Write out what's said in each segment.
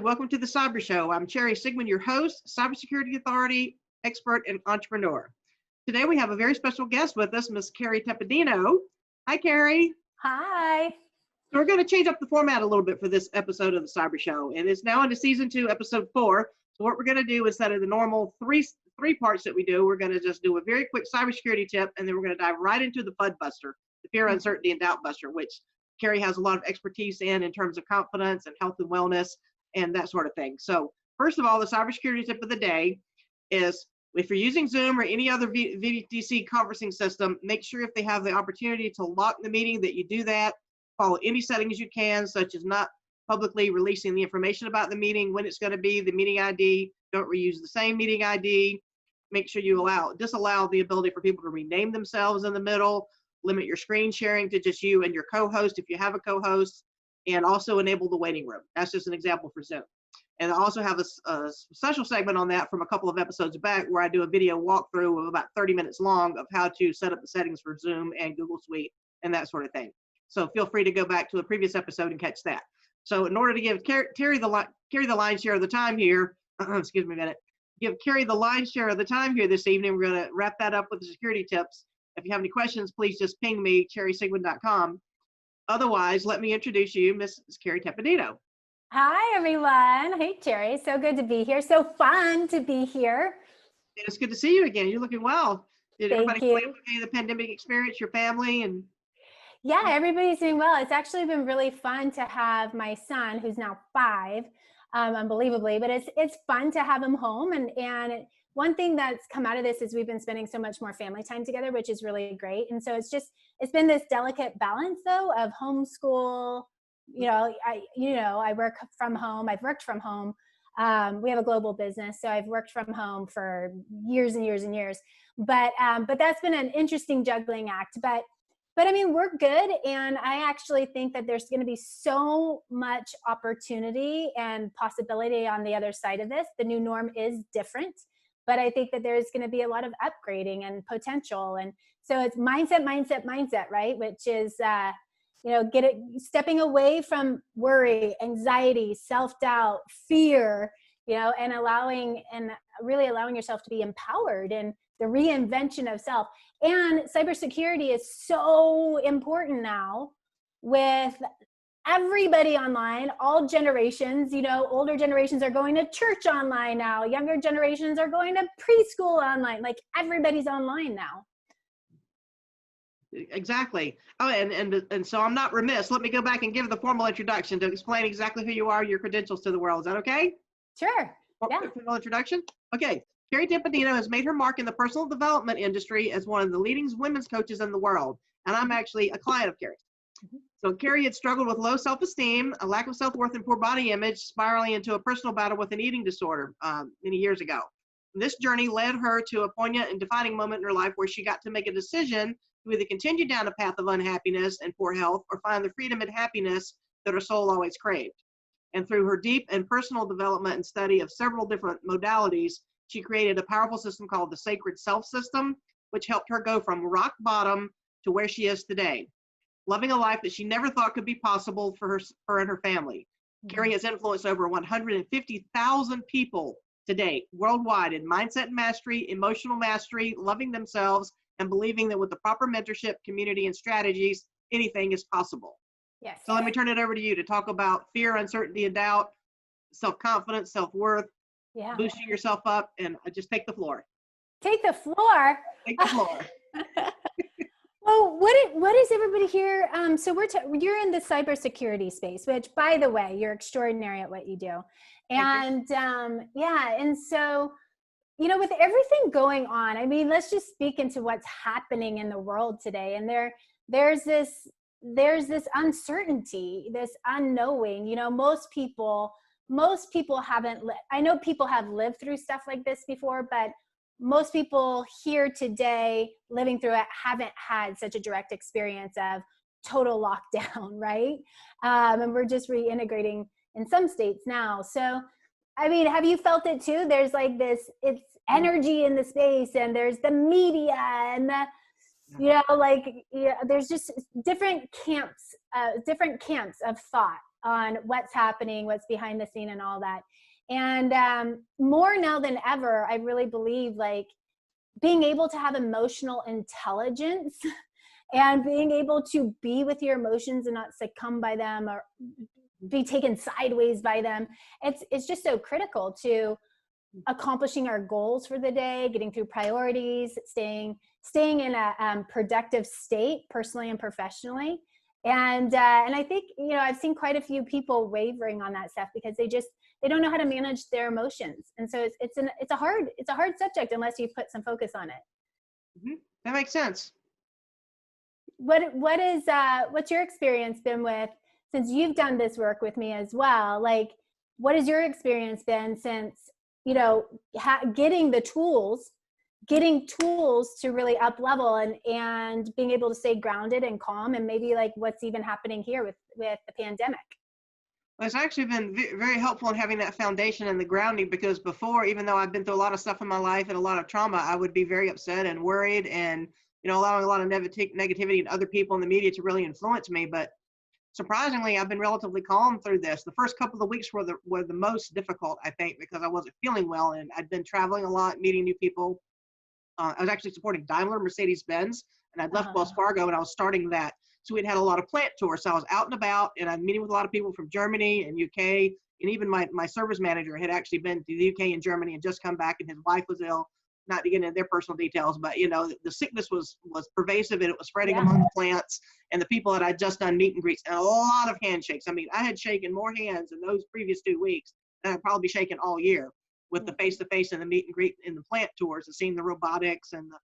welcome to the Cyber Show. I'm Cheri Sigmon, your host, cybersecurity authority, expert, and entrepreneur. Today we have a very special guest with us, Miss Kerry Tepedino. Hi, Kerry. Hi. So we're going to change up the format a little bit for this episode of the Cyber Show, and it's now into season 2, episode 4. So what we're going to do instead of the normal three parts that we do, we're going to just do a very quick cybersecurity tip, and then we're going to dive right into the FUD buster, the fear, uncertainty, and doubt buster, which Kerry has a lot of expertise in terms of confidence and health and wellness and that sort of thing. So first of all, the cybersecurity tip of the day is if you're using Zoom or any other VDC conferencing system, make sure if they have the opportunity to lock the meeting that you do that. Follow any settings you can, such as not publicly releasing the information about the meeting, when it's going to be, the meeting ID. Don't reuse the same meeting ID. Make sure you disallow the ability for people to rename themselves in the middle. Limit your screen sharing to just you and your co-host if you have a co-host, and also enable the waiting room. That's just an example for Zoom. And I also have a special segment on that from a couple of episodes back where I do a video walkthrough of about 30 minutes long of how to set up the settings for Zoom and Google Suite and that sort of thing. So feel free to go back to a previous episode and catch that. So in order to give Kerry the lion's share of the time here, excuse me a minute, give Kerry the lion's share of the time here this evening, we're going to wrap that up with the security tips. If you have any questions, please just ping me, cherisigmon.com. Otherwise, let me introduce you, Miss Kerry Tepedino. Hi, everyone. Hey, Cheri. So good to be here. So fun to be here. It's good to see you again. You're looking well. Did everybody play okay the pandemic experience, your family? And yeah, everybody's doing well. It's actually been really fun to have my son, who's now 5, unbelievably, but it's fun to have him home. And one thing that's come out of this is we've been spending so much more family time together, which is really great. And so it's been this delicate balance though of homeschool. I work from home. I've worked from home. We have a global business, so I've worked from home for years and years and years. But that's been an interesting juggling act. But I mean, we're good. And I actually think that there's going to be so much opportunity and possibility on the other side of this. The new norm is different, but I think that there's going to be a lot of upgrading and potential. And so it's mindset, right? Which is, stepping away from worry, anxiety, self-doubt, fear, and really allowing yourself to be empowered and the reinvention of self. And cybersecurity is so important now with everybody online, all generations. Older generations are going to church online now. Younger generations are going to preschool online. Like everybody's online now. Exactly. Oh, and so I'm not remiss. Let me go back and give the formal introduction to explain exactly who you are, your credentials to the world. Is that okay? Sure. Yeah. Formal introduction. Okay. Kerry Tepedino has made her mark in the personal development industry as one of the leading women's coaches in the world, and I'm actually a client of Kerry's. So Kerry had struggled with low self-esteem, a lack of self-worth, and poor body image, spiraling into a personal battle with an eating disorder many years ago. And this journey led her to a poignant and defining moment in her life where she got to make a decision to either continue down a path of unhappiness and poor health or find the freedom and happiness that her soul always craved. And through her deep and personal development and study of several different modalities, she created a powerful system called the Sacred Self System, which helped her go from rock bottom to where she is today, living a life that she never thought could be possible for her and her family. Kerry has influenced over 150,000 people to date worldwide in mindset mastery, emotional mastery, loving themselves, and believing that with the proper mentorship, community, and strategies, anything is possible. Yes. So let me turn it over to you to talk about fear, uncertainty, and doubt, self-confidence, self-worth, boosting yourself up, and just take the floor. Take the floor? Take the floor. Well, what is everybody here? So you're in the cybersecurity space, which, by the way, you're extraordinary at what you do. And and so, with everything going on, I mean, let's just speak into what's happening in the world today. And there's this uncertainty, this unknowing. Most people haven't. I know people have lived through stuff like this before, but most people here today living through it haven't had such a direct experience of total lockdown, right? And we're just reintegrating in some states now. So, I mean, have you felt it too? There's like it's energy in the space, and there's the media and there's just different camps of thought on what's happening, what's behind the scene and all that. And more now than ever, I really believe like being able to have emotional intelligence and being able to be with your emotions and not succumb by them or be taken sideways by them. It's just so critical to accomplishing our goals for the day, getting through priorities, staying in a productive state personally and professionally. And I think, you know, I've seen quite a few people wavering on that stuff because they don't know how to manage their emotions. And so it's a hard subject unless you put some focus on it. Mm-hmm. That makes sense. What's your experience been with, since you've done this work with me as well? Like, what has your experience been since, you know, getting tools to really up level and being able to stay grounded and calm, and maybe like what's even happening here with the pandemic? Well, it's actually been very helpful in having that foundation and the grounding, because before, even though I've been through a lot of stuff in my life and a lot of trauma, I would be very upset and worried and, you know, allowing a lot of negativity and other people in the media to really influence me. But surprisingly, I've been relatively calm through this. The first couple of weeks were the most difficult, I think, because I wasn't feeling well and I'd been traveling a lot, meeting new people. I was actually supporting Daimler, Mercedes-Benz, and I'd left Wells Fargo and I was starting that. So we'd had a lot of plant tours. So I was out and about and I'm meeting with a lot of people from Germany and UK. And even my service manager had actually been to the UK and Germany and just come back, and his wife was ill. Not to get into their personal details, but you know, the sickness was pervasive and it was spreading among the plants and the people that I'd just done meet and greets and a lot of handshakes. I mean, I had shaken more hands in those previous 2 weeks than I'd probably shaken all year, with the face-to-face and the meet and greet in the plant tours and seeing the robotics and the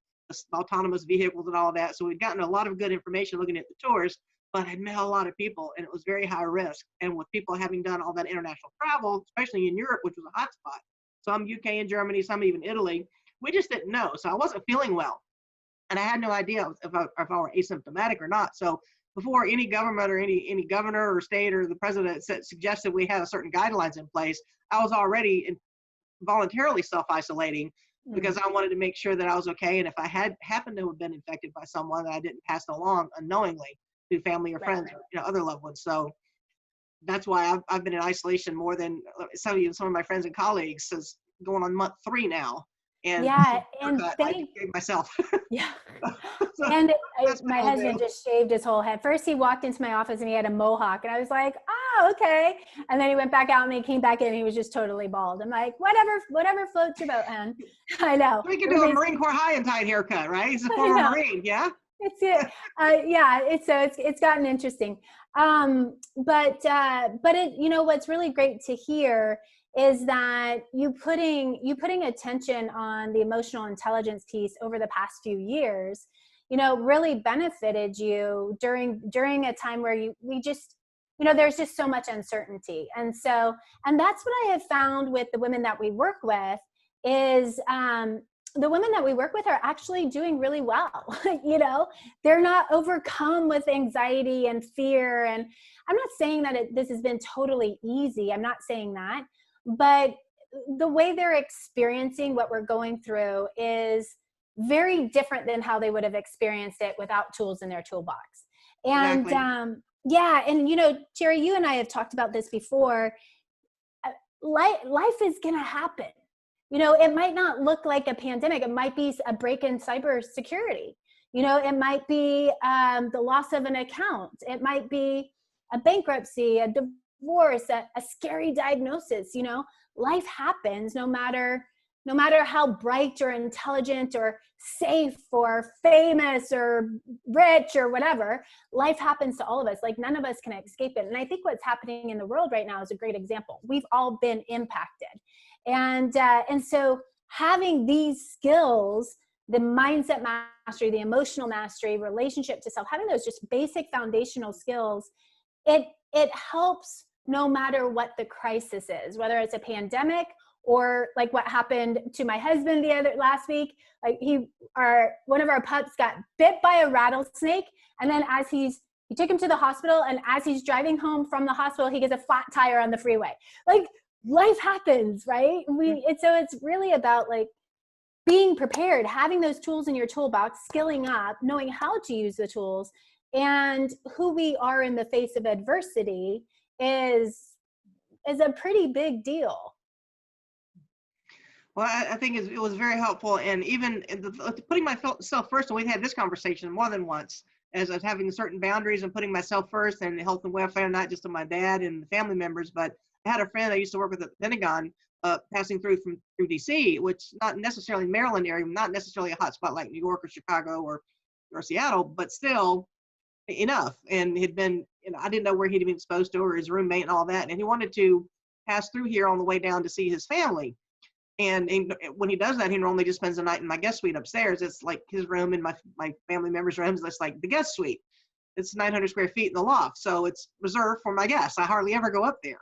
autonomous vehicles and all of that. So we'd gotten a lot of good information looking at the tours, but I'd met a lot of people and it was very high risk. And with people having done all that international travel, especially in Europe, which was a hot spot, some UK and Germany, some even Italy, we just didn't know. So I wasn't feeling well. And I had no idea if I were asymptomatic or not. So before any government or any governor or state or the president suggested we had a certain guidelines in place, I was already voluntarily self-isolating because I wanted to make sure that I was okay. And if I had happened to have been infected by someone, that I didn't pass it along unknowingly to family or friends or, you know, other loved ones. So that's why I've been in isolation more than some of my friends and colleagues, since going on month 3 now. And and I gave myself. So and my husband just shaved his whole head. First he walked into my office and he had a mohawk and I was like, oh, okay. And then he went back out and he came back in and he was just totally bald. I'm like, whatever floats your boat, hon. I know. We can do a Marine Corps high and tight haircut, right? He's a former Marine, yeah? It's gotten interesting. But it, you know, what's really great to hear is that you putting attention on the emotional intelligence piece over the past few years, you know, really benefited you during a time where we just, you know, there's just so much uncertainty. And that's what I have found with the women that we work with is, the women that we work with are actually doing really well. You know, they're not overcome with anxiety and fear. And I'm not saying that this has been totally easy. I'm not saying that. But the way they're experiencing what we're going through is very different than how they would have experienced it without tools in their toolbox. And exactly. And you know, Cheri, you and I have talked about this before. Life is going to happen. You know, it might not look like a pandemic. It might be a break in cybersecurity. You know, it might be the loss of an account. It might be a bankruptcy, a divorce, a scary diagnosis. You know, life happens no matter how bright or intelligent or safe or famous or rich or whatever. Life happens to all of us. Like, none of us can escape it. And I think what's happening in the world right now is a great example. We've all been impacted. And so having these skills, the mindset mastery, the emotional mastery, relationship to self, having those just basic foundational skills, it helps no matter what the crisis is, whether it's a pandemic or like what happened to my husband last week. Like one of our pups got bit by a rattlesnake. And then he took him to the hospital, and as he's driving home from the hospital, he gets a flat tire on the freeway. Like, life happens, right? So it's really about like being prepared, having those tools in your toolbox, skilling up, knowing how to use the tools, and who we are in the face of adversity is a pretty big deal. Well, I think it was very helpful, and even putting myself first, and we've had this conversation more than once, as I was having certain boundaries and putting myself first and health and welfare, not just of my dad and family members, but I had a friend I used to work with at the Pentagon, passing through through DC, which not necessarily Maryland area, not necessarily a hot spot like New York or Chicago or Seattle, but still enough. And had been, I didn't know where he'd been exposed to or his roommate and all that, and he wanted to pass through here on the way down to see his family. And when he does that, he normally just spends the night in my guest suite upstairs. It's like his room and my family members' rooms. It's like the guest suite. It's 900 square feet in the loft, so it's reserved for my guests. I hardly ever go up there.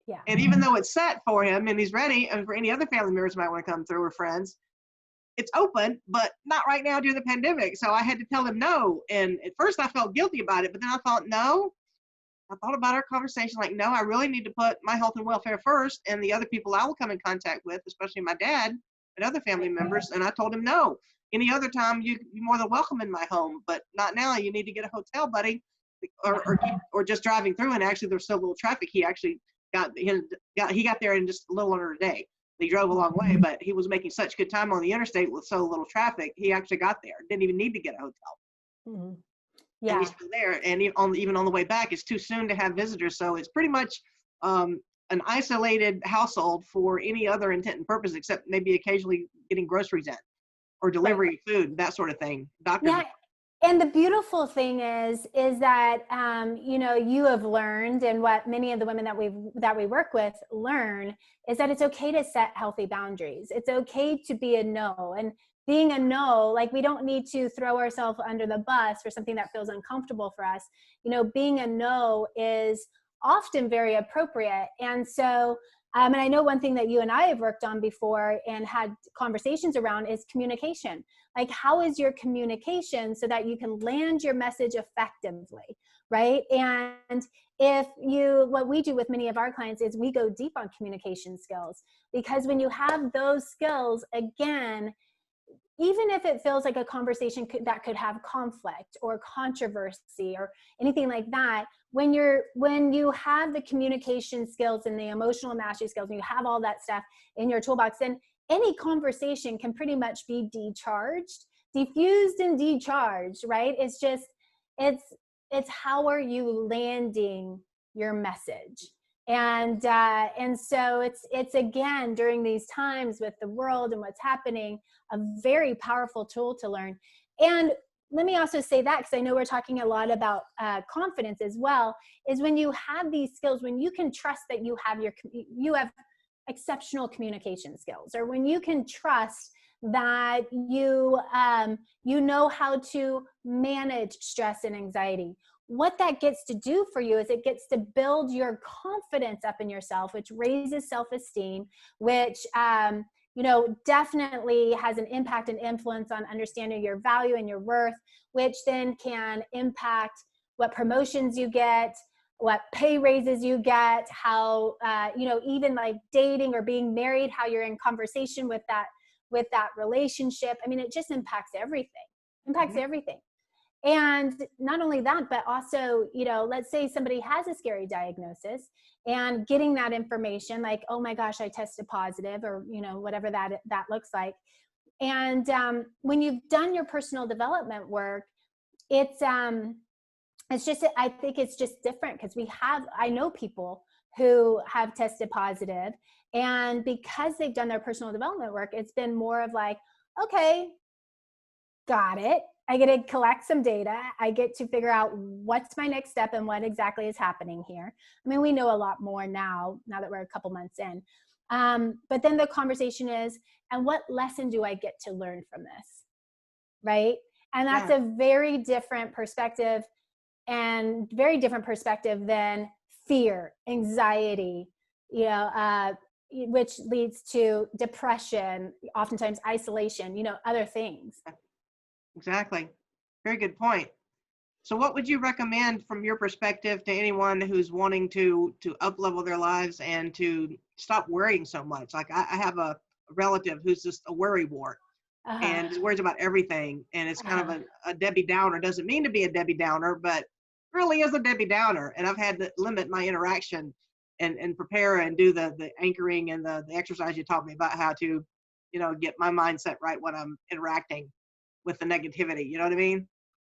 Yeah. And even though it's set for him and he's ready, and for any other family members who might want to come through or friends, it's open, but not right now due to the pandemic. So I had to tell him no. And at first I felt guilty about it, but then I thought, no. I thought about our conversation, like, no, I really need to put my health and welfare first, and the other people I will come in contact with, especially my dad and other family members. And I told him, no, any other time you're more than welcome in my home, but not now. You need to get a hotel, buddy, or just driving through. And actually, there's so little traffic. He actually he got there in just a little under a day. He drove a long way, but he was making such good time on the interstate with so little traffic. He actually got there. Didn't even need to get a hotel. Mm-hmm. Yeah. And he's still there, and even on the way back, it's too soon to have visitors. So it's pretty much an isolated household for any other intent and purpose, except maybe occasionally getting groceries in or delivery food, that sort of thing. Doctors. Yeah. And the beautiful thing is that, you have learned, and what many of the women that we work with learn, is that it's okay to set healthy boundaries. It's okay to be a no. And being a no, like, we don't need to throw ourselves under the bus for something that feels uncomfortable for us. Being a no is often very appropriate. And so, and I know one thing that you and I have worked on before and had conversations around is communication. Like, how is your communication so that you can land your message effectively, right? And what we do with many of our clients is we go deep on communication skills, because when you have those skills, again, even if it feels like a conversation that could have conflict or controversy or anything like that, when you have the communication skills and the emotional mastery skills, and you have all that stuff in your toolbox, then any conversation can pretty much be diffused and decharged, right? It's just, it's how are you landing your message? And so it's again, during these times with the world and what's happening, a very powerful tool to learn. And let me also say that, because I know we're talking a lot about confidence as well, is when you have these skills, when you can trust that you have exceptional communication skills, or when you can trust that you know how to manage stress and anxiety. What that gets to do for you is it gets to build your confidence up in yourself, which raises self-esteem, which definitely has an impact and influence on understanding your value and your worth, which then can impact what promotions you get, what pay raises you get, how even like dating or being married, how you're in conversation with that relationship. I mean, it just impacts everything. Everything. And not only that, but also, let's say somebody has a scary diagnosis, and getting that information, like, oh my gosh, I tested positive, or, whatever that looks like. And when you've done your personal development work, it's just, I think it's just different, because I know people who have tested positive, and because they've done their personal development work, it's been more of like, okay, got it. I get to collect some data. I get to figure out what's my next step and what exactly is happening here. I mean, we know a lot more now that we're a couple months in. But then the conversation is, and what lesson do I get to learn from this? Right? And that's a very different perspective, and very different perspective than fear, anxiety, which leads to depression, oftentimes isolation, other things. Exactly. Very good point. So what would you recommend from your perspective to anyone who's wanting to up-level their lives and to stop worrying so much? Like, I have a relative who's just a worry wart, and just worries about everything. And it's kind of a Debbie Downer. Doesn't mean to be a Debbie Downer, but really is a Debbie Downer, and I've had to limit my interaction and prepare and do the anchoring and the exercise you taught me about how to, get my mindset right when I'm interacting with the negativity. You know what I mean?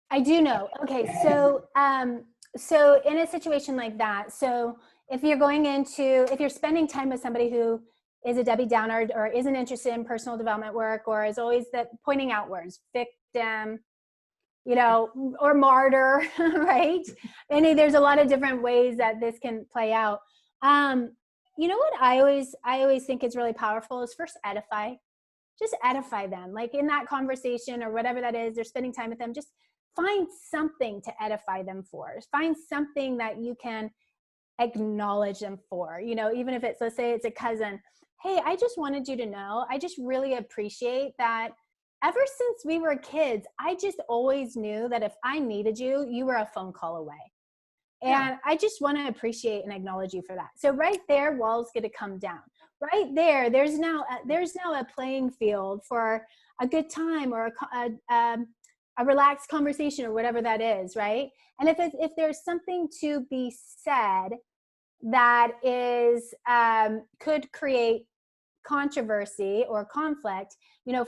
I do know. Okay, so in a situation like that, so if you're spending time with somebody who is a Debbie Downer or isn't interested in personal development work, or is always that pointing outwards, victim, or martyr, right? There's a lot of different ways that this can play out. What I always think is really powerful is first edify. Just edify them. Like in that conversation or whatever that is, they're spending time with them. Just find something to edify them for. Find something that you can acknowledge them for. Even if it's, let's say it's a cousin. Hey, I just wanted you to know, I just really appreciate that ever since we were kids, I just always knew that if I needed you, you were a phone call away. And I just want to appreciate and acknowledge you for that. So right there, walls get to come down. Right there, there's now a playing field for a good time or a relaxed conversation or whatever that is, right? And if there's something to be said that is could create controversy or conflict,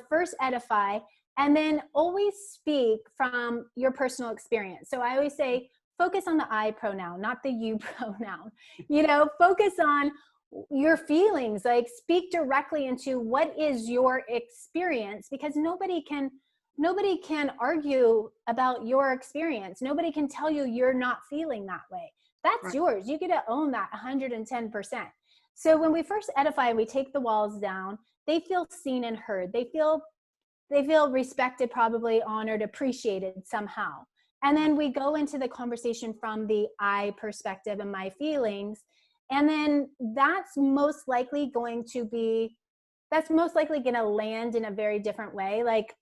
first edify, and then always speak from your personal experience. So I always say, focus on the I pronoun, not the you pronoun. Focus on your feelings, like speak directly into what is your experience, because nobody can argue about your experience. Nobody can tell you you're not feeling that way. That's right. Yours. You get to own that 110%. So when we first edify and we take the walls down, they feel seen and heard. They feel respected, probably honored, appreciated somehow. And then we go into the conversation from the I perspective and my feelings. And then that's most likely going to land in a very different way. Like,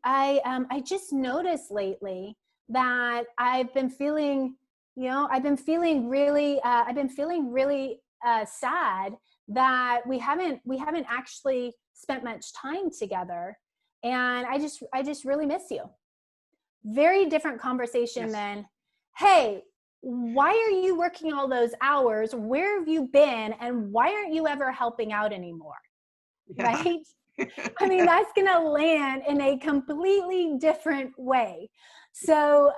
I just noticed lately that I've been feeling really sad that we haven't actually spent much time together. And I just really miss you. Very different conversation than, hey, why are you working all those hours? Where have you been? And why aren't you ever helping out anymore? Yeah. Right? That's going to land in a completely different way. So,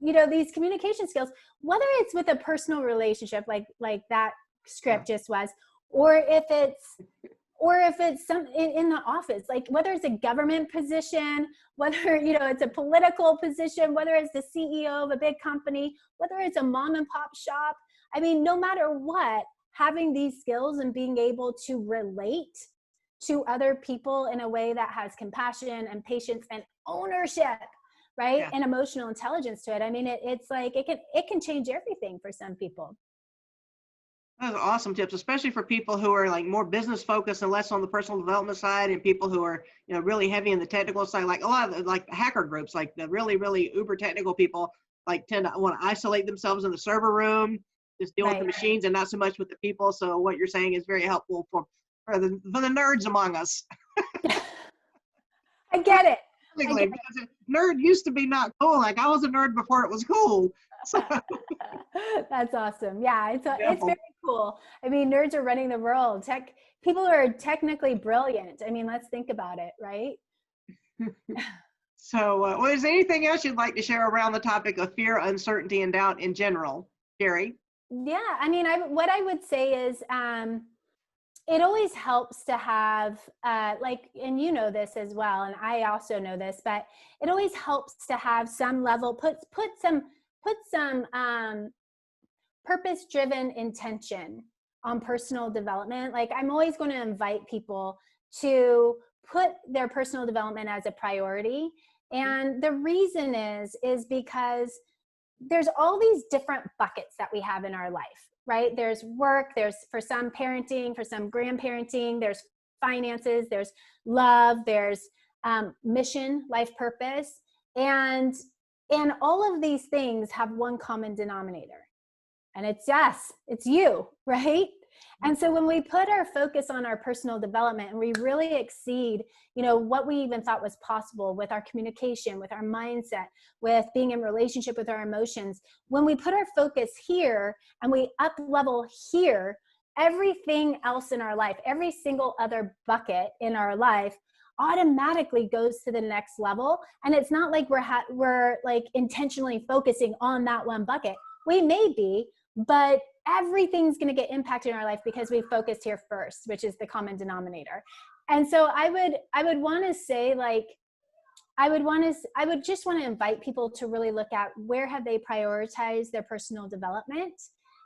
these communication skills, whether it's with a personal relationship, like that script just was, or if it's some in the office, like whether it's a government position, whether, it's a political position, whether it's the CEO of a big company, whether it's a mom and pop shop. No matter what, having these skills and being able to relate to other people in a way that has compassion and patience and ownership, right? Yeah. And emotional intelligence to it. It's like, it can change everything for some people. Those are awesome tips, especially for people who are like more business focused and less on the personal development side, and people who are, really heavy in the technical side. Like a lot of like hacker groups, like the really, really uber technical people, like tend to want to isolate themselves in the server room, just deal with the machines and not so much with the people. So what you're saying is very helpful for the nerds among us. I get it. Because nerd used to be not cool. Like I was a nerd before it was cool. So. That's awesome. Yeah, it's very cool. Nerds are running the world. People are technically brilliant. Let's think about it, right? So, is there anything else you'd like to share around the topic of fear, uncertainty, and doubt in general, Cheri? Yeah, what I would say is, it always helps to have, and you know this as well, and I also know this, but it always helps to have some level, put some purpose-driven intention on personal development. Like I'm always going to invite people to put their personal development as a priority. And the reason is because there's all these different buckets that we have in our life, right? There's work, there's for some parenting, for some grandparenting, there's finances, there's love, there's mission, life purpose. And all of these things have one common denominator. And it's us, it's you, right? And so when we put our focus on our personal development and we really exceed, what we even thought was possible with our communication, with our mindset, with being in relationship with our emotions, when we put our focus here and we up level here, everything else in our life, every single other bucket in our life automatically goes to the next level. And it's not like we're like intentionally focusing on that one bucket. We may be, but everything's going to get impacted in our life because we focused here first, which is the common denominator. And so I would want to say, like, I would just want to invite people to really look at where have they prioritized their personal development.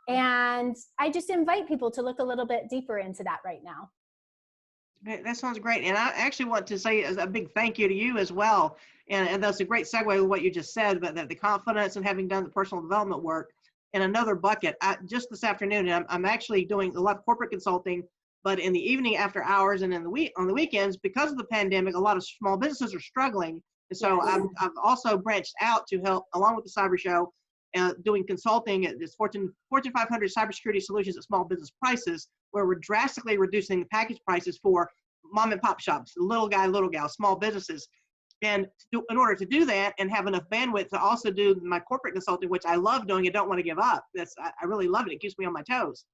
And I just invite people to look a little bit deeper into that right now. That sounds great. And I actually want to say a big thank you to you as well. And that's a great segue with what you just said, but that the confidence and having done the personal development work in another bucket. Just this afternoon, I'm actually doing a lot of corporate consulting, but in the evening after hours and on the weekends, because of the pandemic, a lot of small businesses are struggling. And so I've also branched out to help, along with the CyberShow, doing consulting at this Fortune 500 cybersecurity solutions at small business prices, where we're drastically reducing the package prices for mom and pop shops, little guy, little gal, small businesses. And in order to do that and have enough bandwidth to also do my corporate consulting, which I love doing and don't want to give up. I really love it. It keeps me on my toes.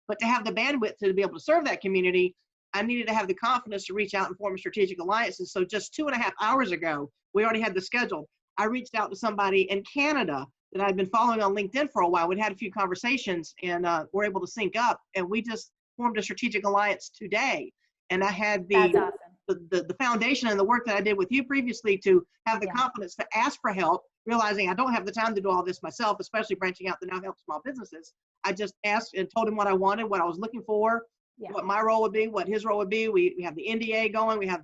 But to have the bandwidth to be able to serve that community, I needed to have the confidence to reach out and form strategic alliances. So just 2.5 hours ago, we already had this scheduled. I reached out to somebody in Canada that I'd been following on LinkedIn for a while. We'd had a few conversations and we're able to sync up, and we just formed a strategic alliance today. And I had the foundation and the work that I did with you previously to have the confidence to ask for help, realizing I don't have the time to do all this myself, especially branching out to now help small businesses. I just asked and told him what I wanted, what I was looking for, what my role would be, what his role would be. We have the NDA going. We have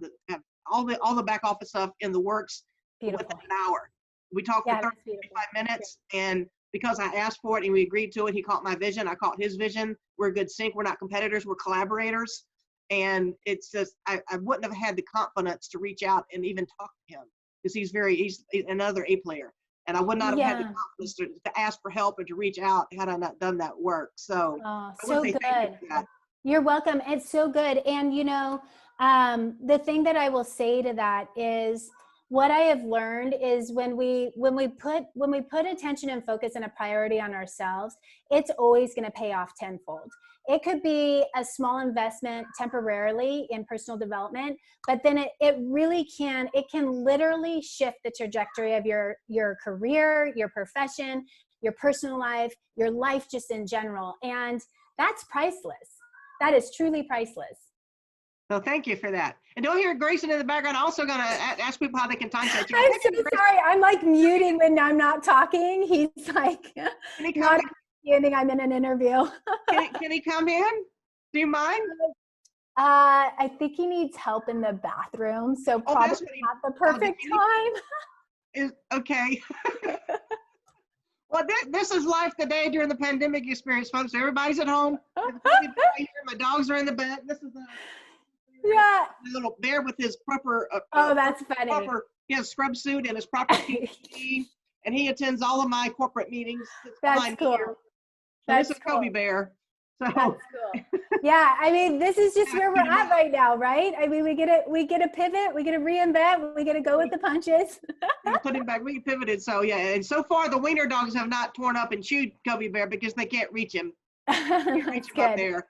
all the back office stuff in the works within an hour. We talked for 35 minutes, and because I asked for it and we agreed to it, he caught my vision, I caught his vision. We're a good sync. We're not competitors, we're collaborators. And it's just, I wouldn't have had the confidence to reach out and even talk to him, because he's another A player. And I would not have had the confidence to ask for help and to reach out had I not done that work. So, so good. You're welcome. It's so good. And the thing that I will say to that is, what I have learned is when we put attention and focus and a priority on ourselves, it's always going to pay off tenfold. It could be a small investment temporarily in personal development, but then it can literally shift the trajectory of your career, your profession, your personal life, your life just in general. And that's priceless. That is truly priceless. So thank you for that. And don't hear Grayson in the background. I'm also going to ask people how they can contact you. I'm so sorry. I'm like muting when I'm not talking. He's like not understanding I'm in an interview. Can he come in? Do you mind? I think he needs help in the bathroom. So probably not the perfect time. Okay. Well, this is life today during the pandemic experience, folks. Everybody's at home. My dogs are in the bed. This is a little bear with his proper that's funny. He has scrub suit and his proper PPE, and he attends all of my corporate meetings. That's cool. This is Kobe Bear. So. That's cool. Yeah, I mean, this is just where we're at right now, right? I mean, we get to pivot, we get to reinvent, we get to go with the punches. Put him back. We pivoted. So and so far the wiener dogs have not torn up and chewed Kobe Bear because they can't reach him. That's good. Up there.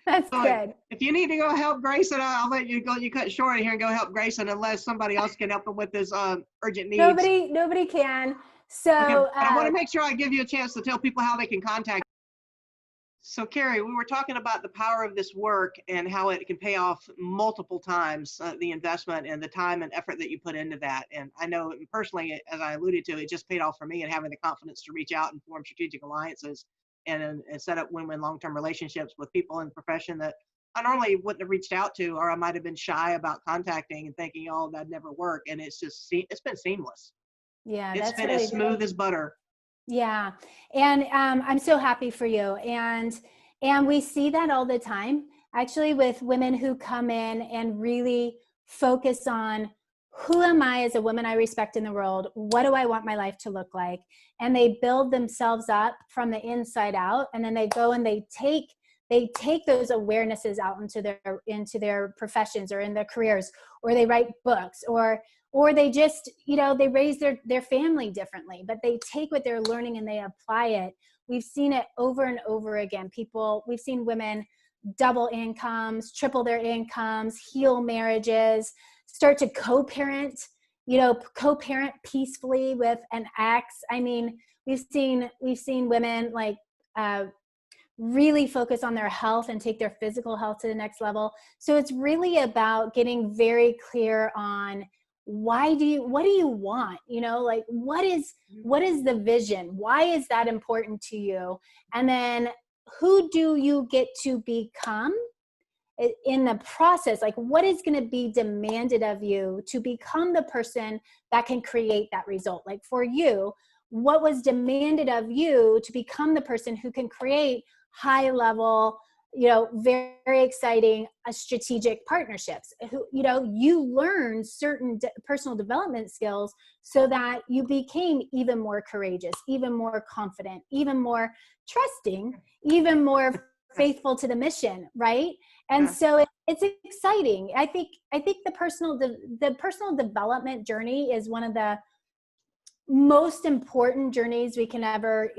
That's good. If you need to go help Grayson, I'll let you go. You cut short here and go help Grayson, unless somebody else can help him with his urgent needs. Nobody can. So okay, I want to make sure I give you a chance to tell people how they can contact you. So Kerry, we were talking about the power of this work and how it can pay off multiple times, the investment and the time and effort that you put into that. And I know personally, as I alluded to, it just paid off for me, and having the confidence to reach out and form strategic alliances and set up win-win long-term relationships with people in the profession that I normally wouldn't have reached out to, or I might have been shy about contacting and thinking, oh, that'd never work. And it's been seamless. Yeah, it's been as smooth as butter. Yeah. And I'm so happy for you. And we see that all the time, actually, with women who come in and really focus on, who am I as a woman I respect in the world? What do I want my life to look like? And they build themselves up from the inside out. And then they go and they take they take those awarenesses out into their professions or in their careers, or they write books, or they just, they raise their family differently, but they take what they're learning and they apply it. We've seen it over and over again. We've seen women double incomes, triple their incomes, heal marriages, start to co-parent peacefully with an ex. I mean, we've seen women like really focus on their health and take their physical health to the next level. So it's really about getting very clear on what do you want? Like what is the vision? Why is that important to you? And then who do you get to become in the process? Like what is going to be demanded of you to become the person that can create that result? Like for you, what was demanded of you to become the person who can create high level, very, very exciting strategic partnerships? You learn certain personal development skills so that you became even more courageous, even more confident, even more trusting, even more faithful to the mission, right? And so it's exciting. I think the personal development journey is one of the most important journeys we can ever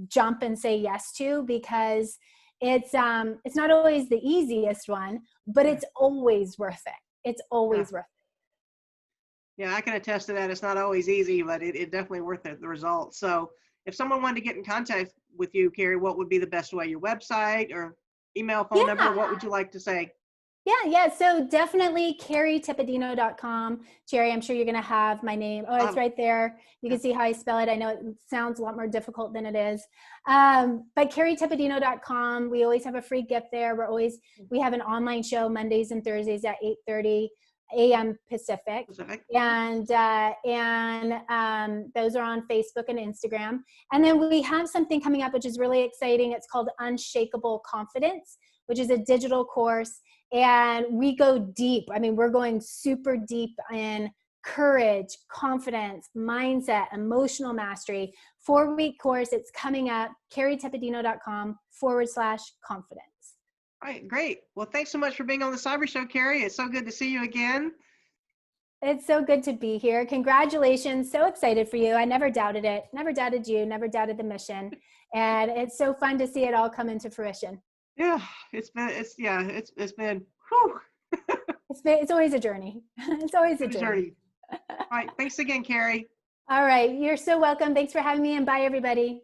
jump and say yes to, because it's not always the easiest one, but it's always worth it. It's always worth it. Yeah, I can attest to that. It's not always easy, but it definitely worth it, the results. So if someone wanted to get in contact with you, Kerry, what would be the best way? Your website or email, phone number? What would you like to say? Yeah. So definitely CheriTepedino.com. Cheri, I'm sure you're going to have my name. Oh, it's right there. You can see how I spell it. I know it sounds a lot more difficult than it is. But CheriTepedino.com. We always have a free gift there. We have an online show Mondays and Thursdays at 8:30 a.m. Pacific. And those are on Facebook and Instagram. And then we have something coming up, which is really exciting. It's called Unshakable Confidence, which is a digital course. And we go deep. I mean, we're going super deep in courage, confidence, mindset, emotional mastery. 4-week course. It's coming up. CheriTepedino.com/confidence. All right, great. Well, thanks so much for being on the Cyber Show, Kerry. It's so good to see you again. It's so good to be here. Congratulations. So excited for you. I never doubted it. Never doubted you. Never doubted the mission. And it's so fun to see it all come into fruition. Yeah, it's been, whew. It's always a journey. It's always a journey. All right. Thanks again, Kerry. All right. You're so welcome. Thanks for having me, and bye, everybody.